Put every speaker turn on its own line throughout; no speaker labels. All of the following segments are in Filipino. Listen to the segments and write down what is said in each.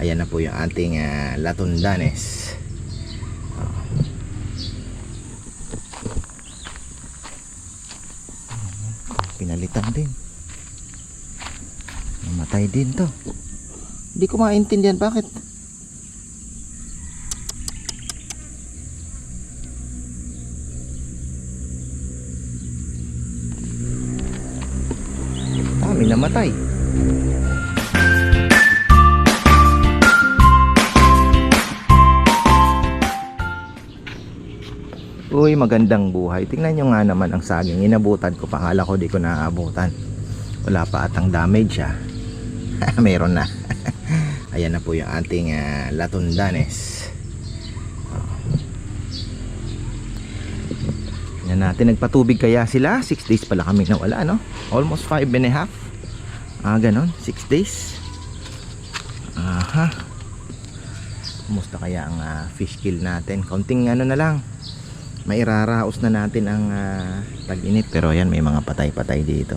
Ayan na po yung ating latundanes. Pinalitan din. Namatay din to. Hindi ko maintindihan bakit. Dami namatay. Uy, magandang buhay. Tingnan nyo nga naman ang saging. Inabutan ko. Pakala ko di ko naaabutan. Wala pa atang damage ha. Meron na. Ayan na po yung ating latundanes. Yan natin. Nagpatubig kaya sila. 6 days pala kami nawala, no? Almost 5.5. Ganon. 6 days. Aha. Kumusta kaya ang fish kill natin? Kaunting ano na lang. Mairaraos na natin ang tag-init. Pero ayan, may mga patay-patay dito.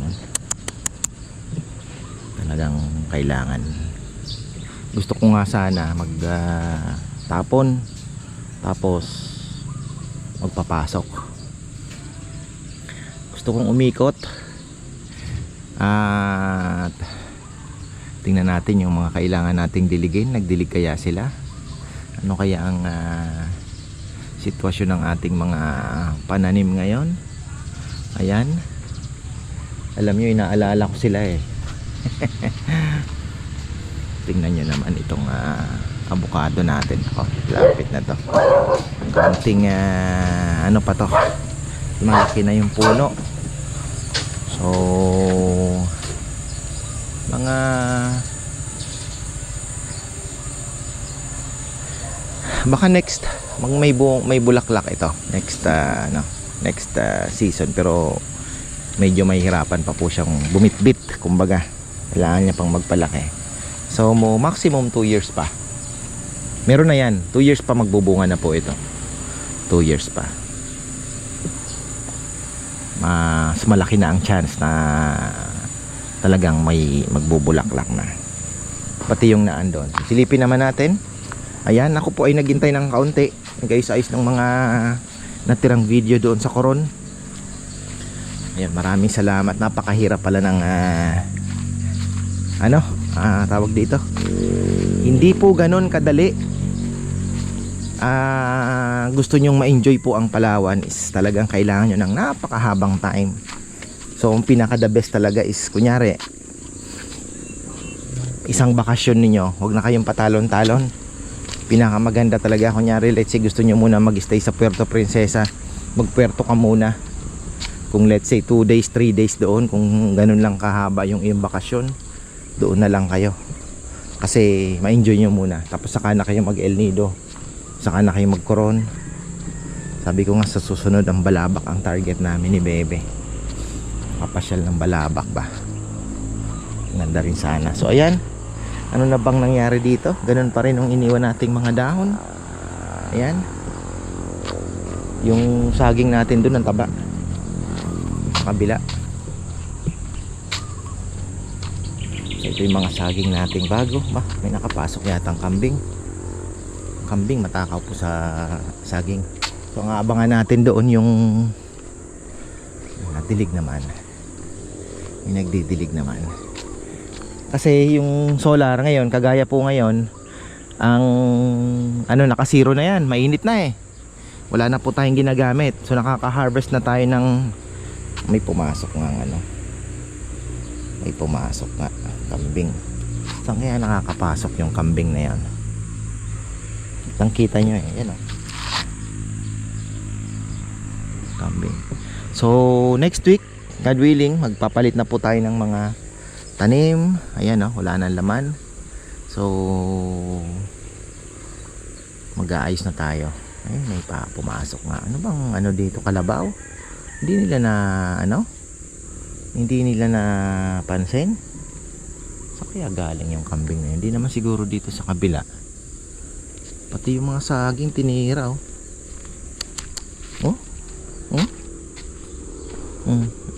Talagang kailangan. Gusto ko nga sana mag tapon, tapos magpapasok. Gusto kong umikot at tingnan natin yung mga kailangan nating diligin. Nagdilig kaya sila? Ano kaya ang sitwasyon ng ating mga pananim ngayon? Ayan, alam nyo, inaalala ko sila eh. Tingnan nyo naman itong avocado natin. Lapit na to. Konting ano pa to, malaki na yung puno. So mga baka next may bulaklak ito next next season, pero medyo mahihirapan pa po siyang bumitbit. Kumbaga kailangan niya pang magpalaki. So maximum 2 years pa. Meron na yan, 2 years pa magbubunga na po ito. 2 years pa. Mas malaki na ang chance na talagang may magbubulaklak na. Pati yung naan doon. Silipin naman natin. Ayan, ako po ay naghintay ng kaunti. Nag-ayos-ayos ng mga natirang video doon sa koron. Ayan, maraming salamat. Napakahirap pala ng tawag dito. Hindi po ganun kadali. Gusto nyong ma-enjoy po ang Palawan is talagang kailangan nyo ng napakahabang time. So ang pinaka the best talaga is kunyari isang bakasyon ninyo, huwag na kayong patalon-talon. Pinakamaganda talaga kunyari, let's say gusto nyo muna mag-stay sa Puerto Princesa, mag-Puerto ka muna. Kung let's say 2 days, 3 days doon, kung ganun lang kahaba yung iyong bakasyon, doon na lang kayo. Kasi ma-enjoy nyo muna. Tapos saka na kayo mag-El Nido, saka na kayo mag-Coron. Sabi ko nga sa susunod ang Balabac ang target namin ni Bebe. Papasyal ng Balabac ba. Ganda rin sana. So ayan, ano na bang nangyari dito? Ganun pa rin ang iniwan nating mga dahon. Ayan, yung saging natin doon ang taba sa kabila. So ito yung mga saging nating bago. May nakapasok yata ang kambing. Kambing matakaw po sa saging. So ang abangan natin doon yung nagdilig naman. May nagdidilig naman. Kasi yung solar ngayon, kagaya po ngayon, ang nakasiro na yan, mainit na eh. Wala na po tayong ginagamit. So nakaka-harvest na tayo ng may pumasok nga may pumasok nga kambing. Saan kaya nakakapasok yung kambing na yan? Kitang kita nyo eh. Yan o, kambing. So next week, God willing, magpapalit na po tayo ng mga tanim. Ayan o, wala nang laman. So mag-aayos na tayo. Ay, may pumasok nga. Ano bang dito, kalabaw? Hindi nila na hindi nila na pansin. Saan kaya galing yung kambing na yun? Hindi naman siguro dito sa kabila. Pati yung mga saging tinira oh.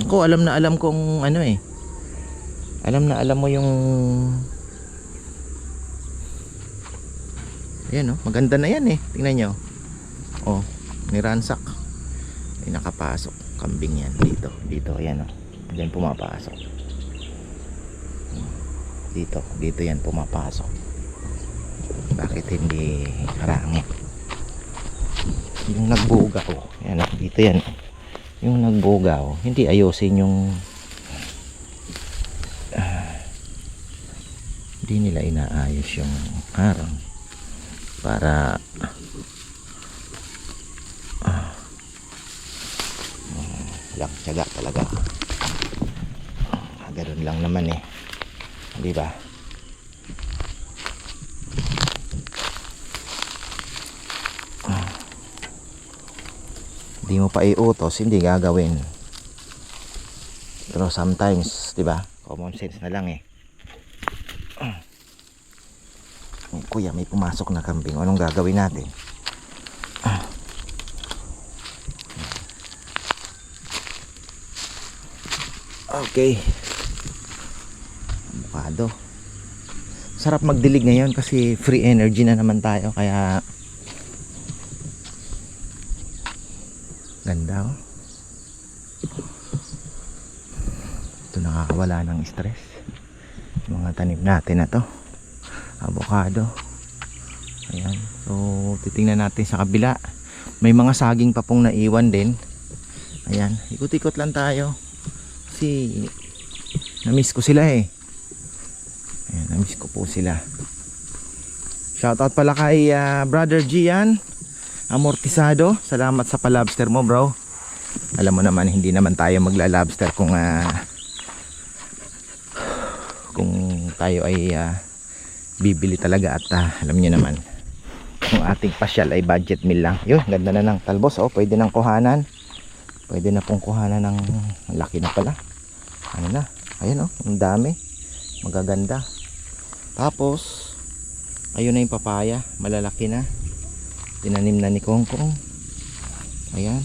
Ako alam na alam kung alam na alam mo yung Ayan oh, maganda na yan eh. Tingnan nyo. Oh, niransak. Ay nakapasok. Kambing yan dito. Dito, ayan oh. Diyan pumapasok. Dito yan pumapasok. Bakit hindi karangit? Yung nagbugaw. Ayan oh, dito yan. Yung nagbugaw, hindi ayusin yung hindi nila inaayos yung harang para lang tiyaga talaga. Ganoon lang naman eh, di ba? Di mo pa iutos, hindi gagawin. Pero sometimes, di ba? Common sense na lang eh. Kuya, may pumasok na kambing. Anong gagawin natin? Okay. Avocado. Sarap magdilig ngayon kasi free energy na naman tayo. Kaya ganda oh. Ito nakakawala ng stress. Mga tanim natin na to. Avocado. Ayan. So titingnan natin sa kabila. May mga saging pa pong naiwan din. Ayan. Ikot-ikot lang tayo. Kasi na-miss ko sila eh. Ayan, na-miss ko po sila. Shoutout pala kay Brother Gian Amortisado. Salamat sa palobster mo bro. Alam mo naman hindi naman tayo magla-lobster kung tayo ay bibili talaga at alam niyo naman kung ating pasyal ay budget meal lang. Yun, ganda na ng talbos oh. Pwede nang kuhanan. Pwede na pong kuhanan ng laki na pala. Ano na? Ayun oh, ang dami. Magaganda. Tapos ayun na yung papaya, malalaki na. Tinanim na ni Kongkong. Ayan.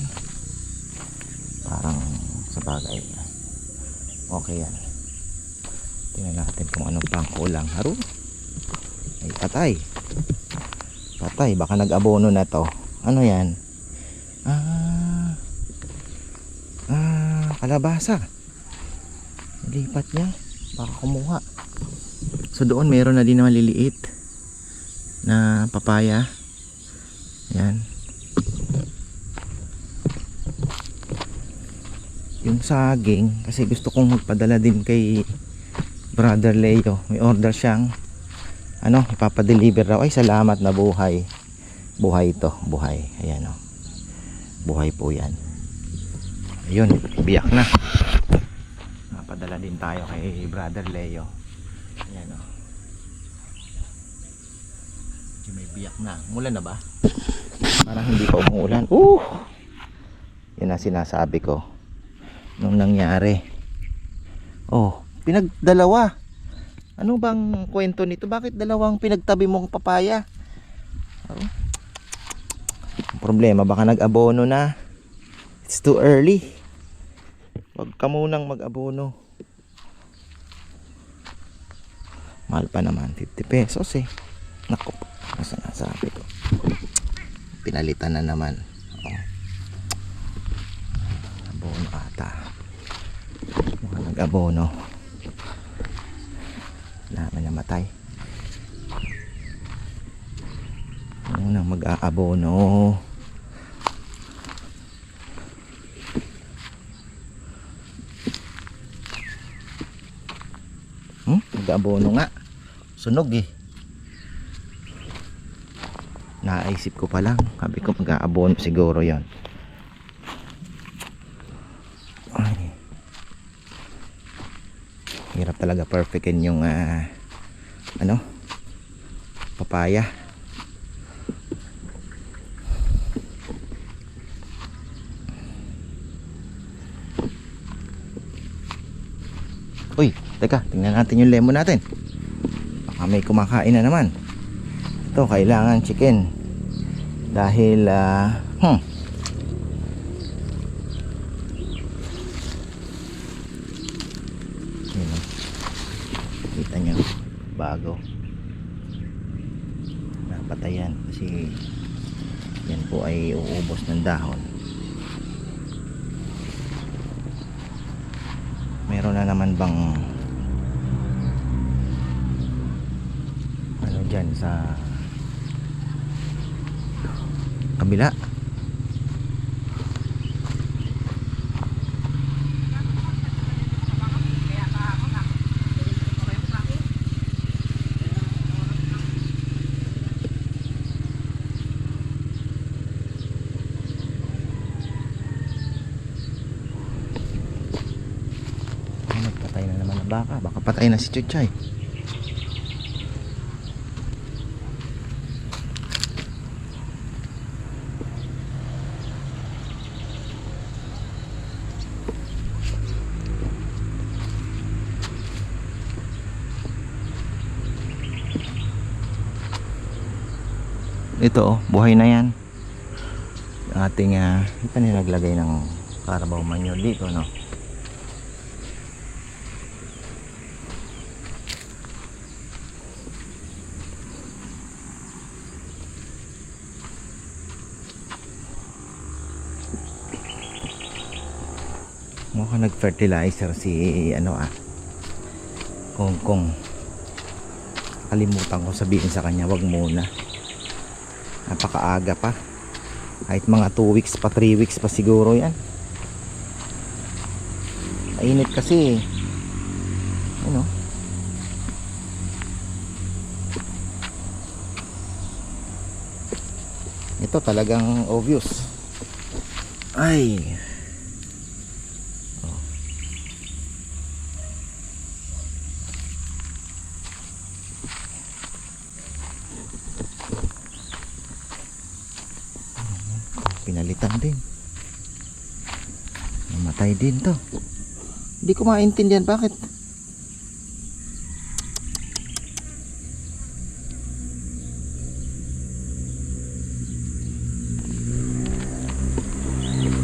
Parang sa bagay. Okay yan. Tingnan natin kung anong pang kulang. Haro. Ay patay. Patay, baka nag-abono na to. Ano yan? Kalabasa. Lipat niya. Baka kumuha. So doon mayroon na din na maliliit na papaya. Yan. Yung saging, kasi gusto kong magpadala din kay Brother Leo. May order siyang ipapadeliver raw. Ay salamat na buhay. Buhay ito, buhay. Ayan oh. Buhay po yan. Ayun, biyak na. Napadala din tayo kay Brother Leo. Ayan o. May biyak na. Umulan na ba? Parang hindi pa umuulan. Yan ang sinasabi ko. Nung nangyari. Oh, pinagdalawa. Ano bang kwento nito? Bakit dalawang pinagtabi mong papaya? Oh. Problema, baka nag-abono na. It's too early. Wag ka munang mag-abono. Mahal pa naman, 50 pesos eh. Naku, nasa nasabi ko. Pinalitan na naman. Oh. Abono ata. Mukhang nag-abono. Dami namatay. Munang mag-aabono. Mag-abono nga. Sunog eh. Naisip ko pa lang. Sabi ko mag-aabono siguro yon. Ay. Hirap talaga perfectin yung papaya. Uy, teka, tingnan natin yung lemon natin. Baka may kumakain na naman. Ito, kailangan chicken. Dahil kita nyo, bago. patayan kasi yan po ay uubos ng dahon. Meron na naman bang ano dyan sa kabila? Patay na naman ang baka. Baka patay na si Chuchay. Ito oh, buhay na yan. Yung ating ito nilaglagay ng Carabao manure dito, no? Mukhang nag-fertilizer si Kongkong. Kalimutan ko sabihin sa kanya, wag muna. Napakaaga pa. Kahit mga 2 weeks pa, 3 weeks pa siguro yan. Mainit kasi. Ano? Ito talagang obvious. Ay. Pinalitan din. Namatay din to. Hindi ko maintindihan bakit.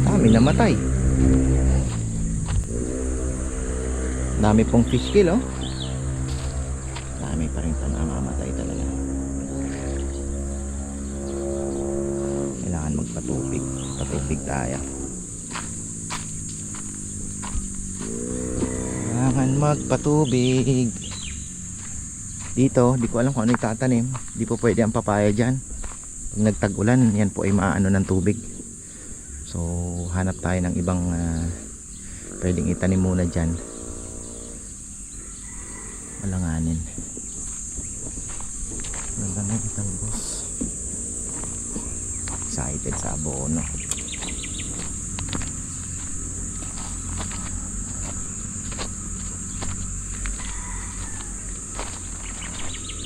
Dami namatay. Dami pong fish kill, oh. Dami pa rin namamatay talaga. Kailangan magpatubig. Patubig tayo. Kailangan magpatubig. Dito, di ko alam kung ano itatanim. Di po pwede ang papaya dyan. Pag nagtag-ulan, yan po ay maano ng tubig. So, hanap tayo ng ibang pwedeng itanim muna dyan. Malanganin. Ganda na itang boss. Excited sa abono.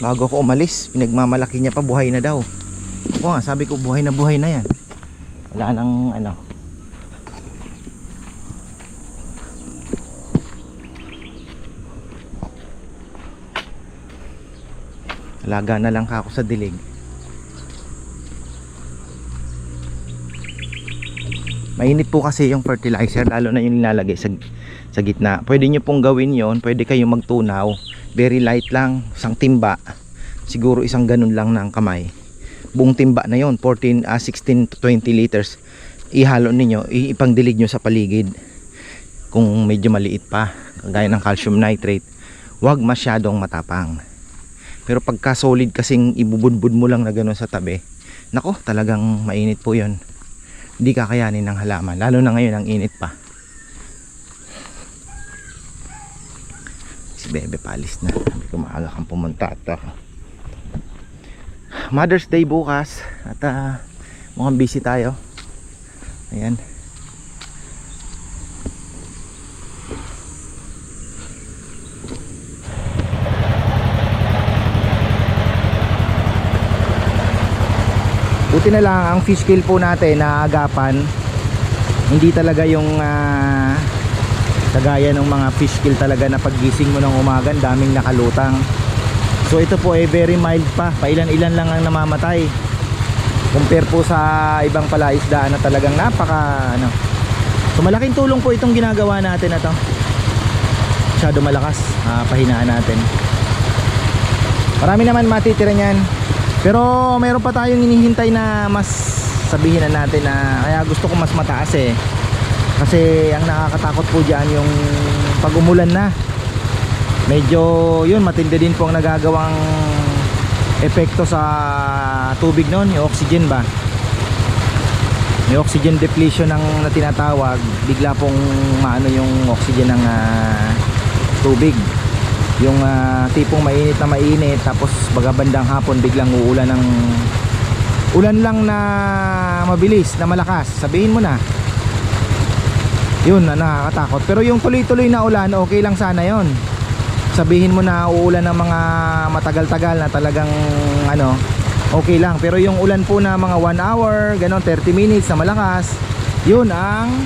Bago ako umalis, pinagmamalaki niya pa buhay na daw. Oo nga, sabi ko buhay na yan. Wala nang ano. Alaga na lang ako sa dilig. Mainit po kasi yung fertilizer, lalo na yung nilalagay sa gitna. Pwede nyo pong gawin yon, pwede kayong magtunaw. Very light lang, isang timba. Siguro isang ganun lang ng kamay. Buong timba na yon, 16 to 20 liters. Ihalo ninyo, ipangdilig nyo sa paligid. Kung medyo maliit pa, kagaya ng calcium nitrate, huwag masyadong matapang. Pero pagka solid kasing ibubudbud mo lang na ganun sa tabi, nako, talagang mainit po yon. Hindi kakayanin ng halaman, lalo na ngayon ang init pa. Si Bebe palis na. Sabi ko maaga kang pumunta at Mother's Day bukas at mukhang busy tayo. Ayan. Buti na lang ang fish kill po natin na agapan, hindi talaga yung kagaya ng mga fish kill talaga na paggising mo ng umaga daming nakalutang. So ito po ay very mild pa, pailan-ilan lang ang namamatay compare po sa ibang palaisdaan na talagang napaka ano. So malaking tulong po itong ginagawa natin na to. Masyado malakas, pahinaan natin. Marami naman matitira niyan. Pero meron pa tayong hinihintay na mas, sabihin na natin na, kaya gusto ko mas mataas eh. Kasi ang nakakatakot po dyan yung pag umulan na, medyo yun, matindi din po ang nagagawang epekto sa tubig noon, yung oxygen ba, yung oxygen depletion ng na tinatawag. Bigla pong maano yung oxygen ng tubig, yung tipong mainit na mainit, tapos baga bandang hapon biglang uulan ng ulan lang na mabilis, na malakas, sabihin mo na yun na nakakatakot. Pero yung tuloy-tuloy na ulan, okay lang sana yon. Sabihin mo na uulan ng mga matagal-tagal na talagang ano, okay lang. Pero yung ulan po na mga 1 hour, ganon, 30 minutes na malakas, yun ang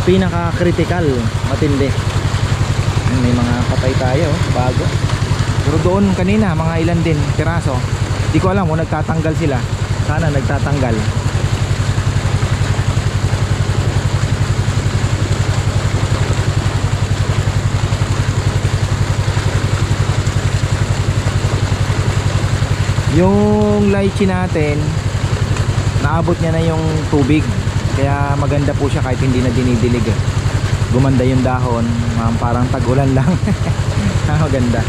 pinaka-critical, matindi. May mga patay tayo, bago. Pero doon kanina, mga ilan din, piraso. Di ko alam kung nagtatanggal sila. Sana nagtatanggal. Yung lychee natin, naabot niya na yung tubig, kaya maganda po siya kahit hindi na dinidilig eh. Gumanda yung dahon, parang tag-ulan lang. Maganda.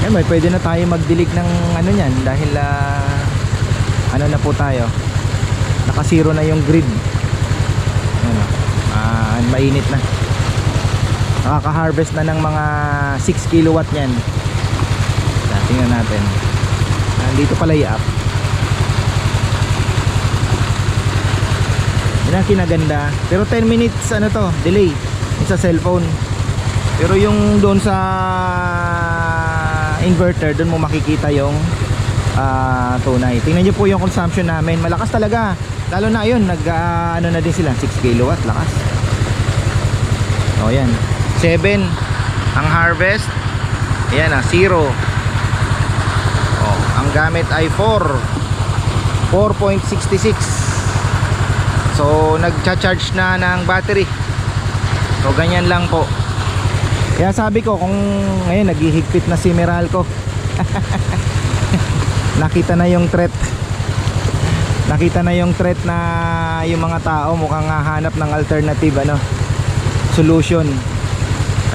Yan, may pwede na tayo magdilig ng ano niyan dahil ano na po tayo, nakasiro na yung grid. Ano, mainit na. Nakaka-harvest na ng mga 6 kilowatt niyan. Tingnan natin. Dito pala i-up. Yan ang kinaganda. Pero 10 minutes ano to, delay sa cellphone. Pero yung doon sa inverter, doon mo makikita yung tunay. Tingnan nyo po yung consumption namin. Malakas talaga. Lalo na yun, ano na din sila, 6 kilowatt, lakas. O yan, 7 ang harvest. Ayan 0. Ang gamit ay 4.66. So nagcha-charge na ng battery. So ganyan lang po. Kaya sabi ko, kung ngayon naghihigpit na si Meralco, nakita na yung threat. Nakita na yung threat na yung mga tao mukhang hahanap ng alternative solution.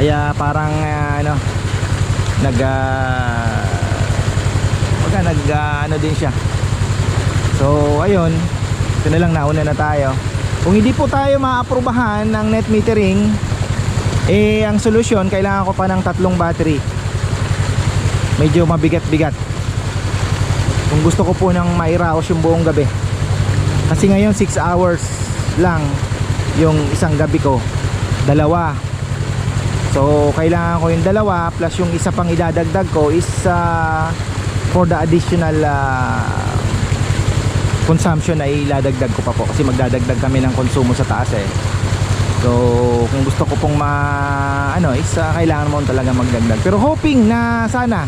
Kaya parang ano din siya. So ayun, ito na lang, nauna na tayo. Kung hindi po tayo maaprubahan ng net metering, ang solusyon, kailangan ko pa ng 3 battery. Medyo mabigat-bigat kung gusto ko po nang mairaos yung buong gabi. Kasi ngayon 6 hours lang yung isang gabi ko, 2. So kailangan ko yung 2 plus yung isa pang idadagdag ko is for the additional consumption ay iladagdag ko pa po, kasi magdadagdag kami ng konsumo sa taas eh. So kung gusto ko pong kailangan mo talaga magdagdag. Pero hoping na sana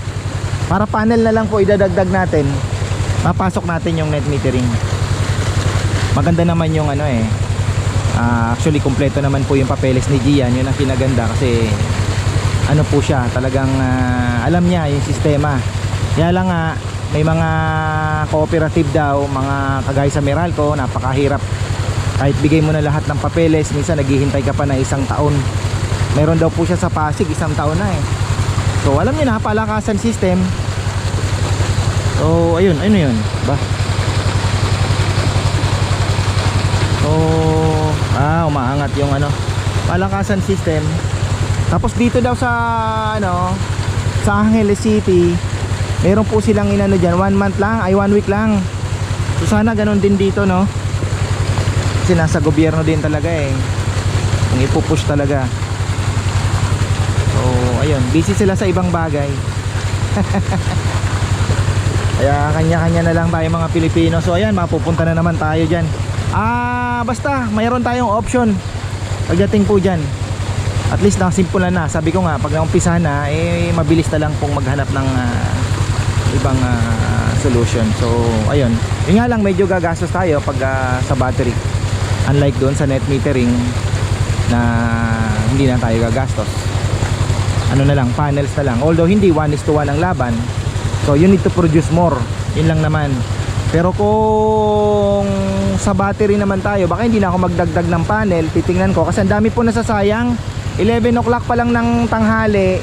para panel na lang po idadagdag natin, mapasok natin yung net metering. Maganda naman yung actually kompleto naman po yung papeles ni Gian. Yun ang kinaganda kasi ano po siya, talagang alam niya yung sistema. Kaya lang may mga cooperative daw, mga kagaya sa Meralco, napakahirap. Kahit bigay mo na lahat ng papeles, minsan naghihintay ka pa na 1 taon. Meron daw po siya sa Pasig, 1 taon na eh. So alam niyo na, palakasan system. So ayun, ano yun ba? So umaangat yung palakasan system. Tapos dito daw sa sa Angeles City, meron po silang dyan, 1 month lang, 1 week lang. So sana ganun din dito, no? Kasi nasa gobyerno din talaga eh, kung ipupush talaga. So ayun, busy sila sa ibang bagay. Kaya kanya-kanya na lang tayo mga Pilipino. So ayan, mapupunta na naman tayo dyan. Basta mayroon tayong option pagdating po dyan. At least nasimpulan na. Sabi ko nga, pag naumpisa na, mabilis na lang pong maghanap ng ibang solution. So ayun, yun nga lang, medyo gagastos tayo pag sa battery, unlike doon sa net metering na hindi na tayo gagastos. Ano na lang, panels na lang. Although hindi 1:1 ang laban, So you need to produce more. Yun lang naman. Pero kung sa battery naman tayo, baka hindi na ako magdagdag ng panel. Titingnan ko kasi ang dami po nasasayang. 11 o'clock pa lang ng tanghali.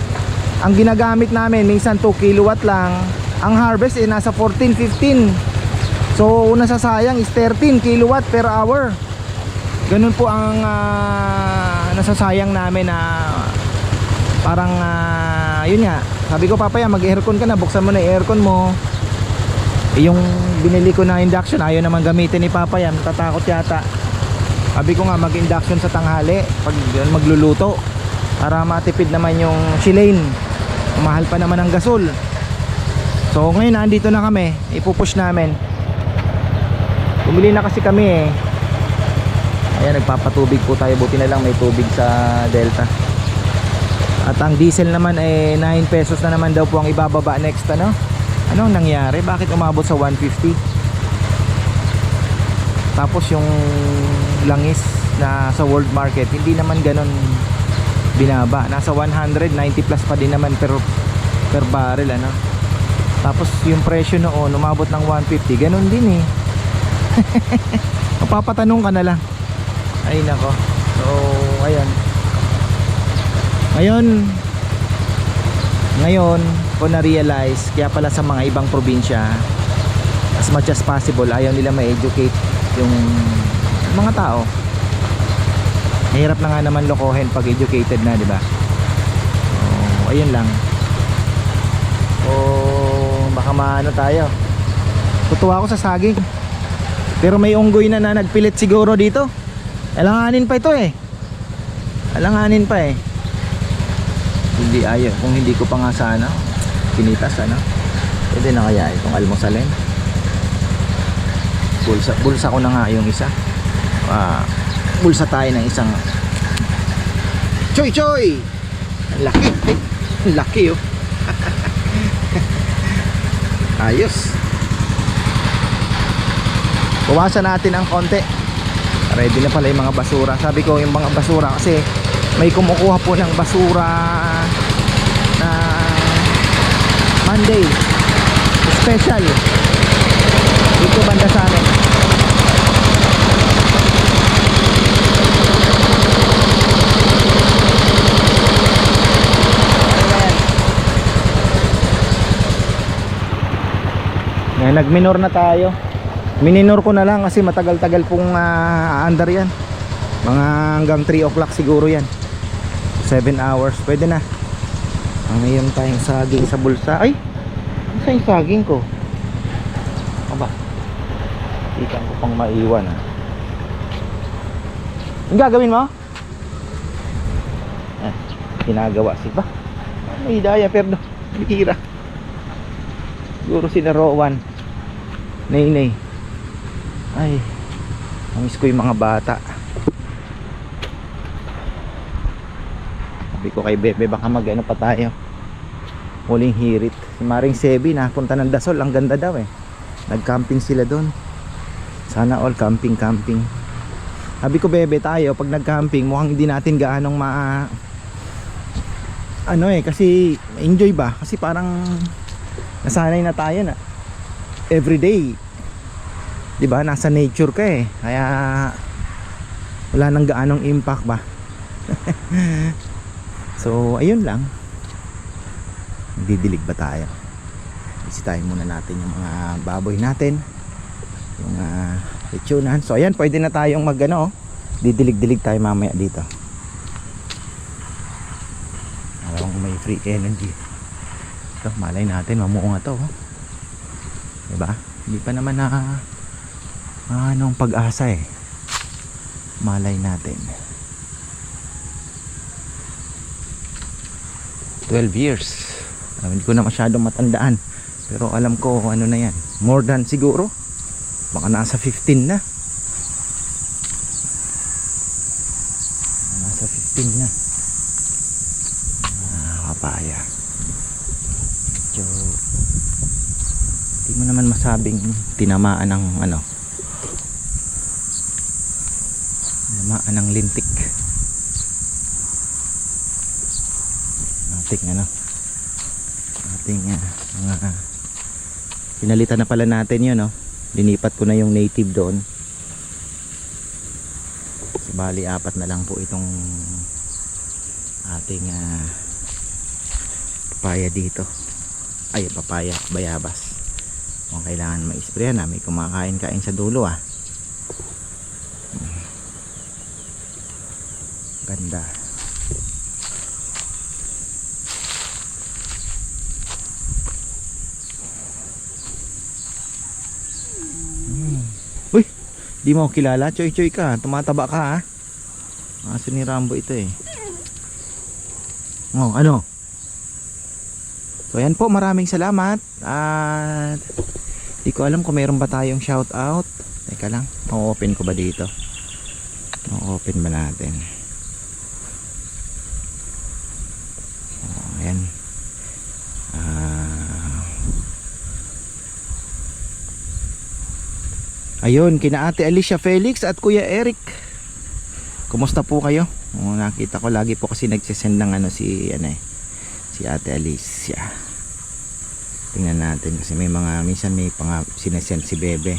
Ang ginagamit namin minsan 2 kilowatt lang. Ang harvest nasa 14, 15. So nasasayang is 13 kilowatt per hour. Ganun po ang nasasayang namin na parang yun nga. Sabi ko, papaya, mag-aircon ka na, buksan mo na yung aircon mo. Yung binili ko na induction, ayaw naman gamitin ni papaya, natatakot yata. Sabi ko nga, mag-induction sa tanghali pag magluluto para matipid naman yung silane. Mahal pa naman ang gasol. So ngayon nandito na kami, ipupush namin. Bumili na kasi kami eh. Ayan, nagpapatubig po tayo, buti na lang may tubig sa Delta. At ang diesel naman ay 9 pesos na naman daw po ang ibababa next, ano? Anong nangyari? Bakit umabot sa 150? Tapos yung langis na sa world market, hindi naman ganon binaba. Nasa 190 plus pa din naman per barrel, ano? Tapos yung presyo noon, umabot ng 150, ganon din eh. Mapapatanong ka na lang. Ay nako. So, ayan. Ngayon ko na-realize, kaya pala sa mga ibang probinsya, as much as possible, ayaw nila ma-educate yung mga tao. Mahirap na nga naman lokohin pag educated na, di ba? So, ayun lang. O baka maano tayo. Tutuwa ako sa saging. Pero may unggoy na nagpilit siguro dito. Alanganin pa ito eh. Alanganin pa eh. Hindi ayaw. Kung hindi ko pa nga sana pinitas, ano, pwede na kaya itong almosalin. Bulsa ko na nga yung isa. Bulsa tayo ng isang choy choy. Ang laki. Ang laki oh. Ayos. Bawasan natin ang konti. Ready na pala yung mga basura. Sabi ko yung mga basura kasi may kumukuha po ng basura na Monday special dito banda sa amin. Nagminor na tayo. Mininor ko na lang kasi matagal-tagal pong aandar yan. Mga hanggang 3 o'clock siguro yan. 7 hours, pwede na. Ngayon tayong saging sa bulsa. Ay, saan yung saging ko? Aba, ikan ko pang maiwan ha. Yung gagawin mo? Ginagawa siya ba? May daya pero bihira. Siguro sila Rowan, Nay. Ay, namiss ko yung mga bata. Sabi ko kay Bebe, baka mag-ano pa tayo, huling hirit. Si Maring Sebi napunta ng Dasol, ang ganda daw eh. Nag-camping sila doon. Sana all camping. Sabi ko, Bebe, tayo pag nag-camping mukhang hindi natin gaanong ano eh, kasi enjoy ba? Kasi parang nasanay na tayo na everyday, diba, nasa nature ka eh, kaya wala nang gaanong impact ba. So ayun lang, didilig ba tayo? Bisitahin muna natin yung mga baboy natin, yung lechonan. So ayan, pwede na tayong mag-ano, didilig-dilig tayo mamaya dito. Alam ko may free energy. Ito, malay natin mamuunga to, oh. Diba? Hindi pa naman na anong pag-asa eh. Malay natin. 12 years. Hindi ko na masyadong matandaan. Pero alam ko ano na yan. More than siguro. Baka nasa 15 na. Nasa 15 na. Papaya. So, hindi mo naman masabing tinamaan ng ano, tinamaan ng lintik ating ano, ating mga Pinalitan na pala natin yun, no? Linipat ko na yung native doon. So, bali 4 na lang po itong ating papaya dito. Ay, papaya, bayabas. Kung kailangan ma-spray na, may kumakain-kain sa dulo Ganda. Uy, di mo ako kilala, choy-choy ka, tumataba ka ha. Aso ni Rambo ito eh. Oh, ano? So ayan po, maraming salamat. At di ko alam kung mayroon ba tayong shout out. Teka lang, o-open ko ba dito? O-open ba natin? Oh, ayan. Ayun, kina Ate Alicia Felix at Kuya Eric. Kumusta po kayo? Oh, nakita ko lagi po kasi nagsisend ng si Ate Alicia. Tingnan natin kasi may mga minsan may sinesend si Bebe.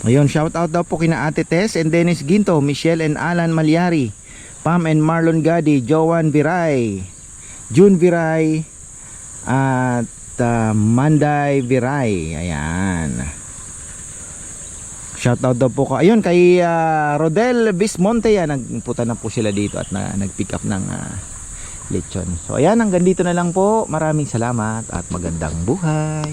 Ayun, shout out daw po kina Ate Tess and Dennis Ginto, Michelle and Alan Malyari, Pam and Marlon Gadi, Joan Viray, June Viray at Manday Viray. Ayan. Shoutout daw po ko. Ayun kay Rodel Bismonte yan. Nagpunta na po sila dito at nag-pick up ng lechon. So ayan, hanggang dito na lang po. Maraming salamat at magandang buhay.